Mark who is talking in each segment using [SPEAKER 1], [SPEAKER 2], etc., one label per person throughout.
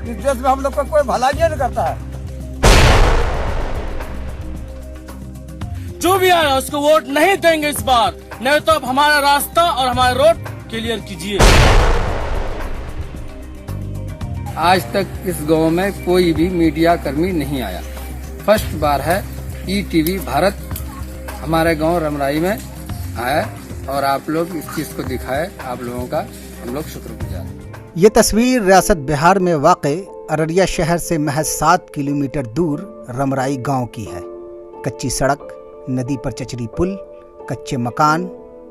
[SPEAKER 1] इस देश में हम लोग का कोई भलाई नहीं करता है।
[SPEAKER 2] जो भी आया उसको वोट नहीं देंगे इस बार, नहीं तो अब हमारा रास्ता और हमारा रोड क्लियर कीजिए।
[SPEAKER 3] आज तक इस गांव में कोई भी मीडिया कर्मी नहीं आया। फर्स्ट बार है ईटीवी भारत हमारे गांव रमराई में आया और आप लोग इस चीज को दिखाए, आप लोगों का हम लोग शुक्रगुजार हैं।
[SPEAKER 4] ये तस्वीर रियासत बिहार में वाक़े अररिया शहर से महज 7 किलोमीटर दूर रमराई गांव की है। कच्ची सड़क, नदी पर चचरी पुल, कच्चे मकान,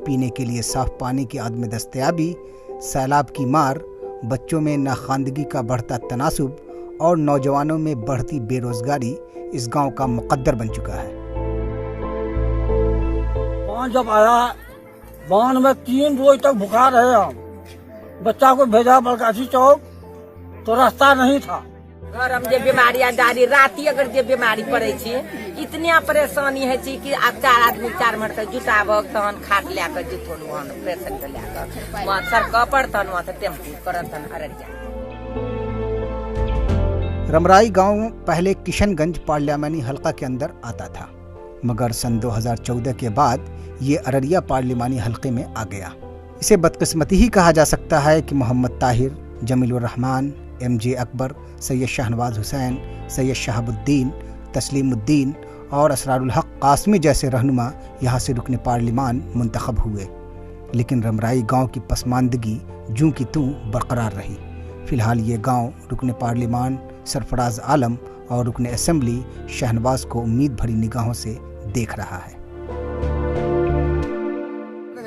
[SPEAKER 4] पीने के लिए साफ पानी की आदम दस्तयाबी, सैलाब की मार, बच्चों में नाखानदगी का बढ़ता तनासुब और नौजवानों में बढ़ती बेरोजगारी इस गांव का मुकद्दर बन चुका है।
[SPEAKER 1] बाढ़ जब आया, बाढ़ में 3 रोज तक भुखा रहे हम। बच्चा को भेजा बलकासी चौक तो रास्ता नहीं था।
[SPEAKER 5] घर हम जे बीमारी डारी राति अगर जे बीमारी पड़े छी, इतना परेशानी है छी कि अब 4 आदमी 4 मिनट तक जुटाबक तहन खाट लेकर जिथोन वहां पेशेंट के लेकर वहां सड़क पर तहन वहां से टेम्पू करत अररिया।
[SPEAKER 4] रमराई गांव पहले किशनगंज पार्लियामानी हलका के अंदर आता था, मगर सन 2014 के बाद ये अररिया पार्लियामानी हलके में आ गया। इसे बदकिस्मती ही कहा जा सकता है कि मोहम्मद ताहिर, जमीलुर रहमान, MJ अकबर, सैयद शाहनवाज हुसैन, सैयद शहाबुद्दीन, तस्लीमुद्दीन और असरारुल हक कासमी जैसे रहनुमा यहाँ से रुकने पार्लिमान मुंतखब हुए। लेकिन रमराई गांव की पसमानदगी जूं की तूं बरकरार रही। फिलहाल ये गांव रुकने पार्लिमान सरफराज आलम और रुकने असेंबली शहनवाज को उम्मीद भरी निगाहों से देख रहा है।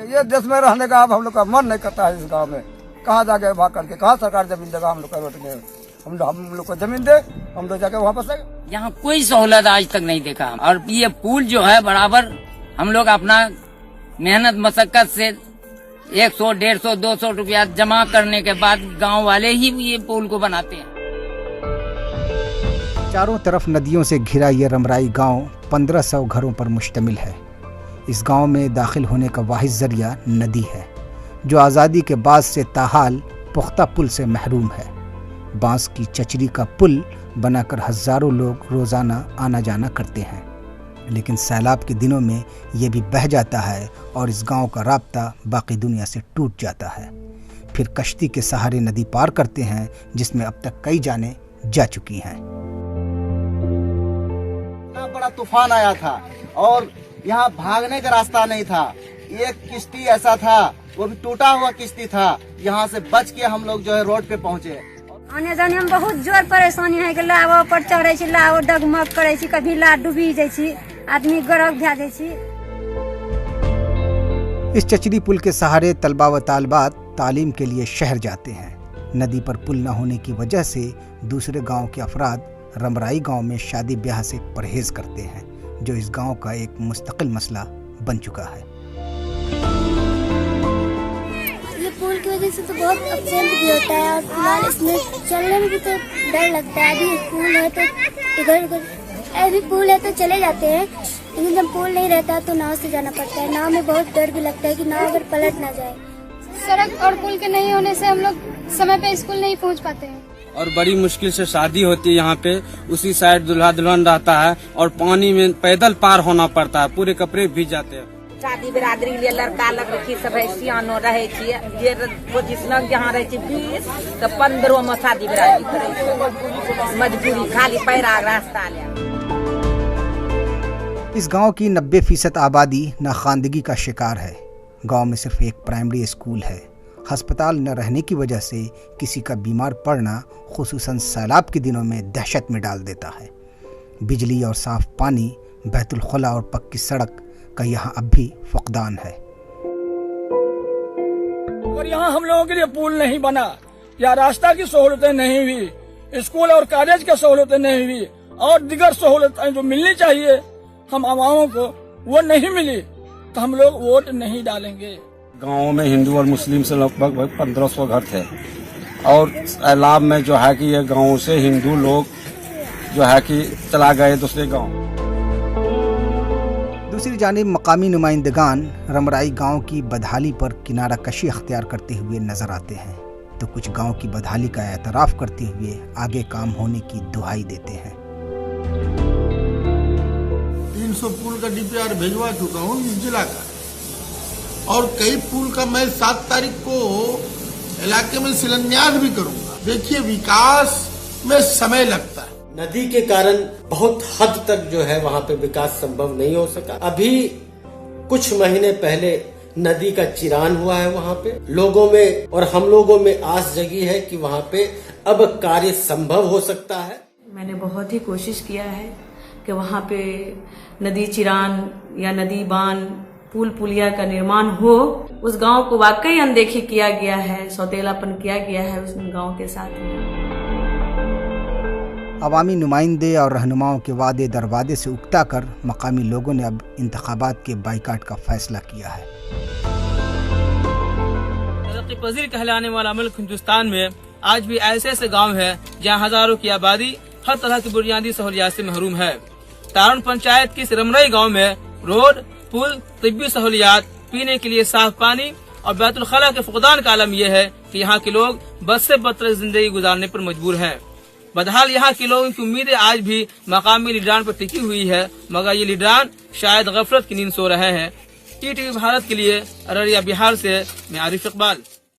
[SPEAKER 1] ये देश में रहने का अब हम लोग का मन नहीं करता है। इस गांव में कहाँ जाके भाग करके, कहाँ सरकार जमीन देगा हम लोग का? रोड में हम लोग को जमीन दे, हम लोग जाके वापस आए।
[SPEAKER 6] यहाँ कोई सहूलत आज तक नहीं देखा। और ये पुल जो है बराबर हम लोग अपना मेहनत मशक्कत से 100, 150, 200 रुपया जमा करने के बाद गांव वाले ही ये पुल को बनाते हैं।
[SPEAKER 4] चारों तरफ नदियों से घिरा ये रमराई गांव 1500 घरों पर मुश्तमिल है। इस गांव में दाखिल होने का वाहिद जरिया नदी है, जो आज़ादी के बाद से ताहाल पुख्ता पुल से महरूम है। बांस की चचरी का पुल बनाकर हजारों लोग रोजाना आना जाना करते हैं, लेकिन सैलाब के दिनों में ये भी बह जाता है और इस गांव का राब्ता बाकी दुनिया से टूट जाता है। फिर कश्ती के सहारे नदी पार करते हैं, जिसमें अब तक कई जानें जा चुकी हैं।
[SPEAKER 7] इतना बड़ा तूफान आया था और यहाँ भागने का रास्ता नहीं था। एक किश्ती ऐसा था, वो भी टूटा हुआ किश्ती था। यहाँ से बच के हम लोग जो है रोड पे पहुँचे।
[SPEAKER 8] आने जाने में बहुत जोर परेशानी है कि लाव पर चढ़े छी, लाव डगमग करे छी, कभी ला डूबी जाय छी, आदमी गरक भे जाय छी।
[SPEAKER 4] इस चचरी पुल के सहारे तलबा व तालबात तालीम के लिए शहर जाते हैं। नदी पर पुल न होने की वजह से दूसरे गांव के अफराद रमराई गांव में शादी ब्याह से परहेज करते हैं, जो इस गांव का एक मुस्तकिल मसला बन चुका है।
[SPEAKER 8] ये पुल की वजह से तो बहुत एक्सीडेंट भी होता है और फिलहाल इसमें चलने में भी तो डर लगता है। अभी पुल है तो इधर उधर, अभी पुल है तो चले जाते हैं, लेकिन जब पुल नहीं रहता तो नाव से जाना पड़ता है। नाव में बहुत डर भी लगता है कि नाव अगर पलट ना जाए।
[SPEAKER 9] सड़क और पुल के नहीं होने से हम लोग समय पे स्कूल नहीं पहुंच पाते हैं
[SPEAKER 2] और बड़ी मुश्किल से शादी होती है यहाँ पे। उसी साइड दूल्हा दुल्हन रहता है और पानी में पैदल पार होना पड़ता है, पूरे कपड़े भीग जाते हैं।
[SPEAKER 5] शादी बिरादरी लिए लड़का लड़की सब है सियानो रहे छिए, जे पोजिशन जहाँ रहे छी 20 तो 15 में शादी बिरादरी करे छी। मजबूरी खाली पैरा रास्ता ले।
[SPEAKER 4] इस गांव की 90% आबादी नाखानदगी का शिकार है। गांव में सिर्फ एक प्राइमरी स्कूल है। अस्पताल न रहने की वजह से किसी का बीमार पड़ना खुसूसन सैलाब के दिनों में दहशत में डाल देता है। बिजली और साफ पानी, बैतुल खुला और पक्की सड़क का यहाँ अब भी फुकदान है।
[SPEAKER 1] और यहाँ हम लोगों के लिए पुल नहीं बना, या रास्ता की सहूलतें नहीं हुई, स्कूल और कॉलेज की सहूलतें नहीं हुई और दीगर सहूलतें जो मिलनी चाहिए हम आवामों को, वो नहीं मिली, तो हम लोग वोट नहीं डालेंगे।
[SPEAKER 2] गाँव में हिंदू और मुस्लिम से लगभग 1500 घर थे और सैलाब में जो है कि ये गाँव से हिंदू लोग जो है कि चला गए दूसरे गाँव।
[SPEAKER 4] दूसरी जानिब मकामी नुमाइंदगान रमराई गांव की बदहाली पर किनारा कशी अख्तियार करते हुए नजर आते हैं। तो कुछ गांव की बदहाली का एतराफ करते हुए आगे काम होने की दुहाई देते हैं।
[SPEAKER 10] 300 पुल का डीपीआर भिजवा चुका हूँ जिला का, और कई पुल का मैं 7 तारीख को इलाके में शिलान्यास भी करूंगा। देखिए, विकास में समय लगता है।
[SPEAKER 11] नदी के कारण बहुत हद तक जो है वहाँ पे विकास संभव नहीं हो सका। अभी कुछ महीने पहले नदी का चिरान हुआ है वहाँ पे, लोगों में और हम लोगों में आस जगी है कि वहाँ पे अब कार्य संभव हो सकता है।
[SPEAKER 12] मैंने बहुत ही कोशिश किया है कि वहाँ पे नदी चिरान या नदी बांध पुल पुलिया का निर्माण हो। उस गांव को वाकई अनदेखी किया गया है, सौतेलापन किया गया है उस गांव के साथ।
[SPEAKER 4] अवामी नुमाइंदे और रहनुमाओं के वादे दरवादे से उकता कर मकामी लोगों ने अब इंतखाबात के बाइकाट का फैसला किया है।
[SPEAKER 13] तरक्की पजीर कहलाने वाला मुल्क हिंदुस्तान में आज भी ऐसे ऐसे गांव हैं जहां हजारों की आबादी हर तरह की बुनियादी सहूलियात से महरूम है। तारुण पंचायत के रमरई गाँव में रोड, पुल, तिब्बी सहूलियात, पीने के लिए साफ पानी और बैतुल खला के फुकदान का आलम यह है कि यहाँ के लोग बद से बदतर जिंदगी गुजारने पर मजबूर हैं। बदहाल यहाँ के लोगों की उम्मीदें आज भी मकामी लीडरान पर टिकी हुई है, मगर ये लीडरान शायद गफलत की नींद सो रहे हैं। ईटीवी भारत के लिए अररिया बिहार से मैं आरिफ इकबाल।